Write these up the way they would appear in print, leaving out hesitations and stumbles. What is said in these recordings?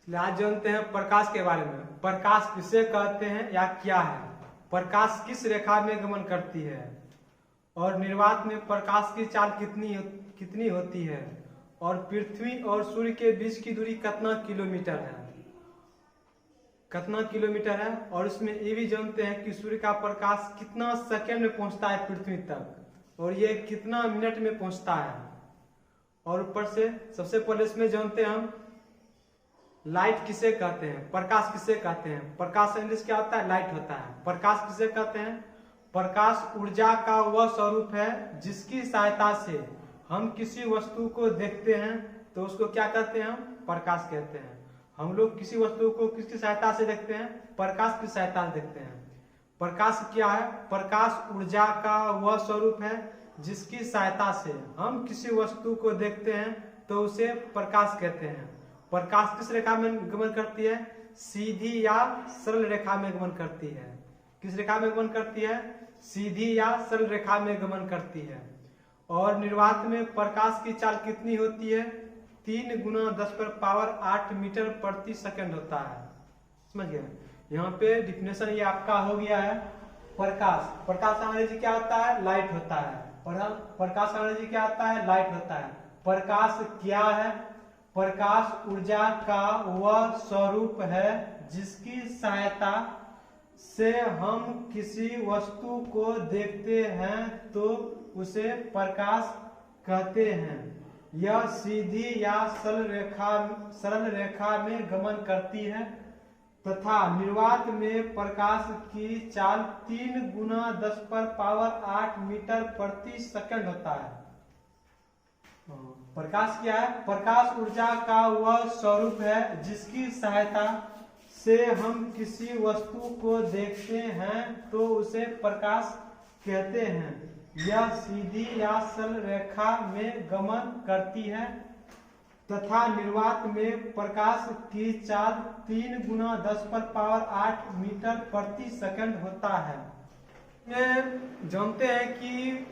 चलिए आज जानते हैं प्रकाश के बारे में। प्रकाश किसे कहते हैं या क्या है, प्रकाश किस रेखा में गमन करती है, और निर्वात में प्रकाश की चाल कितनी होती है, और पृथ्वी और सूर्य के बीच की दूरी कितना किलोमीटर है, और उसमें ये भी जानते हैं कि सूर्य का प्रकाश कितना सेकंड में पहुंचता है पृथ्वी तक, और ये कितना मिनट में पहुंचता है। और ऊपर से सबसे पहले इसमें जानते हैं हम लाइट किसे कहते हैं, प्रकाश किसे कहते हैं। प्रकाश इंग्लिश क्या होता है, लाइट होता है। प्रकाश किसे कहते हैं, प्रकाश ऊर्जा का वह स्वरूप है जिसकी सहायता से हम किसी वस्तु को देखते हैं तो उसको क्या कहते हैं, हम प्रकाश कहते हैं। हम लोग किसी वस्तु को किसकी सहायता से देखते हैं, प्रकाश की सहायता से देखते हैं। प्रकाश क्या है, प्रकाश ऊर्जा का वह स्वरूप है जिसकी सहायता से हम किसी वस्तु को देखते हैं तो उसे प्रकाश कहते हैं। प्रकाश किस रेखा में गमन करती है, सीधी या सरल रेखा में गमन करती है। किस रेखा में गमन करती है, सीधी या सरल रेखा में गमन करती है। और निर्वात में प्रकाश की चाल कितनी होती है, 3 गुना 10⁻8 मीटर प्रति सेकंड होता है। समझ गए। यहाँ पे डिफिनेशन ये आपका हो गया है। प्रकाश अंग्रेजी क्या होता है, लाइट होता है। प्रकाश अंग्रेजी क्या होता है, लाइट होता है। प्रकाश क्या है, प्रकाश ऊर्जा का वह स्वरूप है जिसकी सहायता से हम किसी वस्तु को देखते हैं तो उसे प्रकाश कहते हैं। यह सीधी या सरल रेखा में गमन करती है तथा निर्वात में प्रकाश की चाल 3 गुना 10⁻8 मीटर प्रति सेकंड होता है। प्रकाश क्या है, प्रकाश ऊर्जा का वह स्वरूप है जिसकी सहायता से हम किसी वस्तु को देखते हैं तो उसे प्रकाश कहते हैं। यह सीधी या सरल रेखा में गमन करती है तथा निर्वात में प्रकाश की चाल 3 गुना 10⁻8 मीटर प्रति सेकंड होता है। जानते हैं कि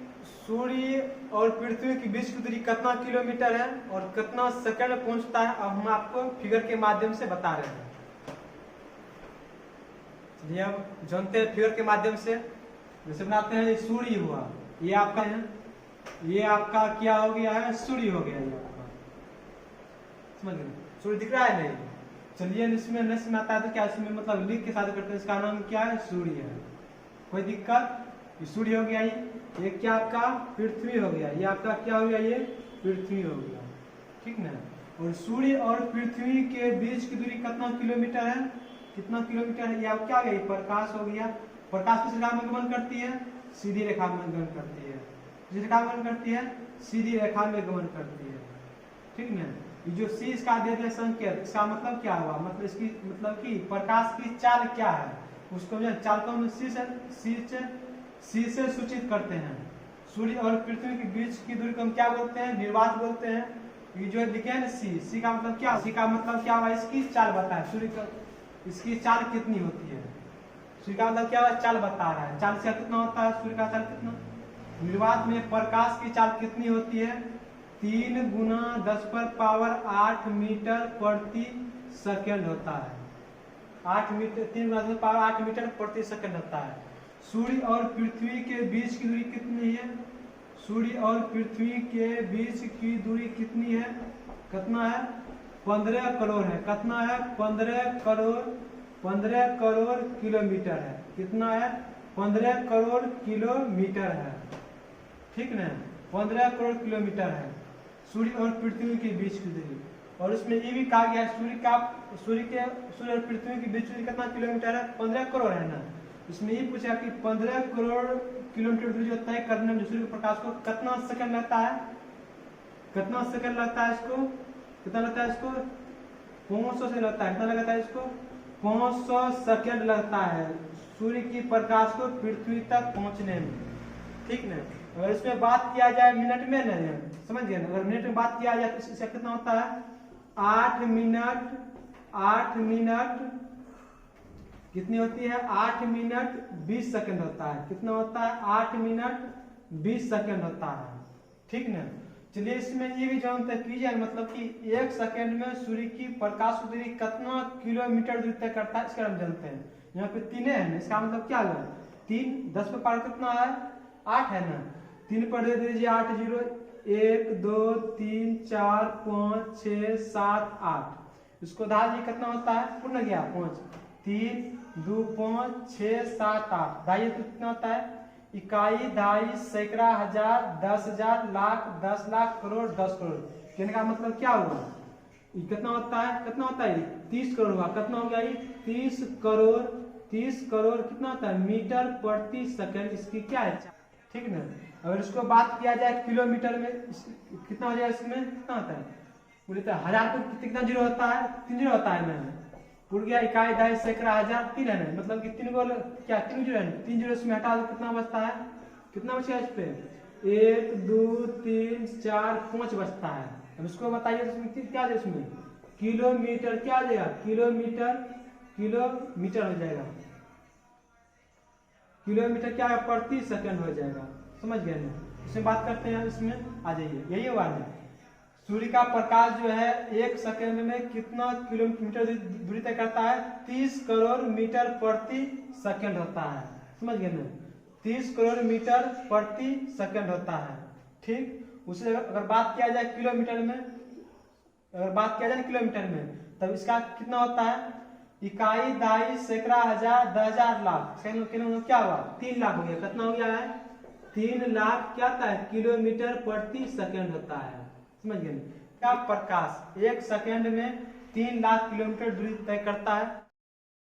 सूर्य और पृथ्वी के बीच की दूरी कितना किलोमीटर है और कितना सेकंड में पहुंचता है। अब हम आपको फिगर के माध्यम से बता रहे हैं। चलिए अब जानते हैं फिगर के माध्यम से। जैसे बनाते हैं, सूर्य हुआ, ये आपका है, ये आपका क्या हो गया है, सूर्य हो गया ये आपका। समझ गए, सूर्य दिख रहा है नहीं। चलिए इसमें नस में आता है तो क्या, इसमें मतलब लिख के साथ करते हैं, इसका नाम क्या है, सूर्य है। कोई दिक्कत, ये सूर्य हो गया, ये क्या आपका पृथ्वी हो गया, ये आपका क्या हो गया, ये पृथ्वी हो गया। ठीक ना। और सूर्य और पृथ्वी के बीच की दूरी कितना किलोमीटर है, कितना किलोमीटर है, ये आप क्या गई, प्रकाश हो गया। प्रकाश किस रेखा में गमन करती है, सीधी रेखा में गमन करती है। किस रेखा में गमन करती है, सीधी रेखा में गमन करती है। ठीक ना। ये जो सी इसका दे दिया संकेत, इसका मतलब क्या हुआ, मतलब इसकी मतलब कि प्रकाश की चाल क्या है, उसको चाल को हम सी से सूचित करते हैं। सूर्य और पृथ्वी के बीच की दूरी को हम क्या बोलते हैं, निर्वात बोलते हैं। ये जो लिखे हैं सी का मतलब क्या, सी का मतलब क्या हुआ, इसकी चाल बताए, सूर्य का इसकी चाल कितनी होती है। सूर्य का मतलब क्या हुआ, चाल बता रहा है। चाल से कितना होता है, सूर्य का चाल कितना। निर्वात में प्रकाश की चाल कितनी होती है, 3 गुना 10⁻8 मीटर प्रति सेकंड होता है। 8 मीटर, 3 गुना 10⁻8 मीटर प्रति सेकंड होता है। सूर्य और पृथ्वी के बीच की दूरी कितनी है, सूर्य और पृथ्वी के बीच की दूरी कितनी है, कितना है, 15 करोड़ है। कितना है, 15 करोड़ किलोमीटर है। कितना है, 15 करोड़ किलोमीटर है। ठीक ना, 15 करोड़ किलोमीटर है सूर्य और पृथ्वी के बीच की दूरी। और उसमें ये भी कहा गया है सूर्य और पृथ्वी के बीच की दूरी कितना किलोमीटर है, 15 करोड़ है ना। इसमें ये पूछा कि 15 करोड़ किलोमीटर दूरी जो तय करने में सूर्य के प्रकाश को कितना सेकंड लगता है, कितना सेकंड लगता है, इसको कितना लगता है, इसको 500 से लगता है। कितना लगता है, इसको 500 सेकंड लगता है सूर्य की प्रकाश को पृथ्वी तक पहुंचने में। ठीक ना। अगर इसमें बात किया जाए मिनट में ना, समझ गए ना, अगर मिनट में बात किया जाए तो इससे कितना होता है, 8 मिनट कितनी होती है, 8 मिनट 20 सेकंड होता है। कितना होता है, 8 मिनट 20 सेकंड होता है। ठीक ना। चलिए इसमें ये भी जानते कीजिए, मतलब कि 1 सेकंड में सूर्य की प्रकाश दूरी कितना किलोमीटर दूरी तय करता है, इसका हम जानते हैं। यहाँ पे 3 है ना, इसका मतलब क्या हुआ, 3 10 पे पावर कितना है, 8 है ना, 3 पर दे दीजिए 8 0, 1 2 3 4 5 6 7 8, इसको दाइए कितना होता है, पूर्ण गया 5, 3 2 5 6 7 8, दाइए तो कितना होता है, इकाई, दहाई, सैकड़ा, हजार, 10,000, लाख, 10 लाख, करोड़, 10 करोड़। कहने का मतलब क्या हुआ, ये कितना होता है, कितना होता है, 30 करोड़ हुआ, कितना हो गया ये 30 करोड़, 30 करोड़ कितना होता है, मीटर प्रति सेकंड, इसकी क्या है, ठीक ना। अगर इसको बात किया जाए किलोमीटर में, कितना हो जाएगा, इसमें कितना होता है, बोले तो 1000 को कितना जीरो होता है, 3 जीरो होता है ना, पूर्ण गया, इकाई, दहाई, सैकड़ा, हजार, 3 है ना, मतलब कि 3 को क्या 3 जीरो है, 3 जीरो इसमें हटा दो, कितना बचता है, कितना बचेगा इस पे, 1 2 3 4 5 बचता है। अब इसको बताइए इसमें क्या है, इसमें किलोमीटर क्या आ जाएगा, किलोमीटर, किलोमीटर हो जाएगा, किलोमीटर क्या है, प्रति सेकंड हो जाएगा, समझ गए ना। इसमें बात करते हैं, इसमें आ जाइए, यही बात है, सूर्य का प्रकाश जो है 1 सेकंड में कितना किलोमीटर दूरी तय करता है, 30 करोड़ मीटर प्रति सेकंड होता है, समझ गए ना, 30 करोड़ मीटर प्रति सेकंड होता है, ठीक। उसे अगर बात किया जाए किलोमीटर में, अगर बात किया जाए किलोमीटर में, तब इसका कितना होता है, इकाई, दहाई, सैकड़ा, हजार, 10,000, लाख, क्या हुआ, 3 लाख हो गया, कितना हो गया है, 3 लाख क्या होता है, किलोमीटर प्रति सेकंड होता है, समझ गए। क्या प्रकाश 1 सेकंड में 3 लाख किलोमीटर दूरी तय करता है,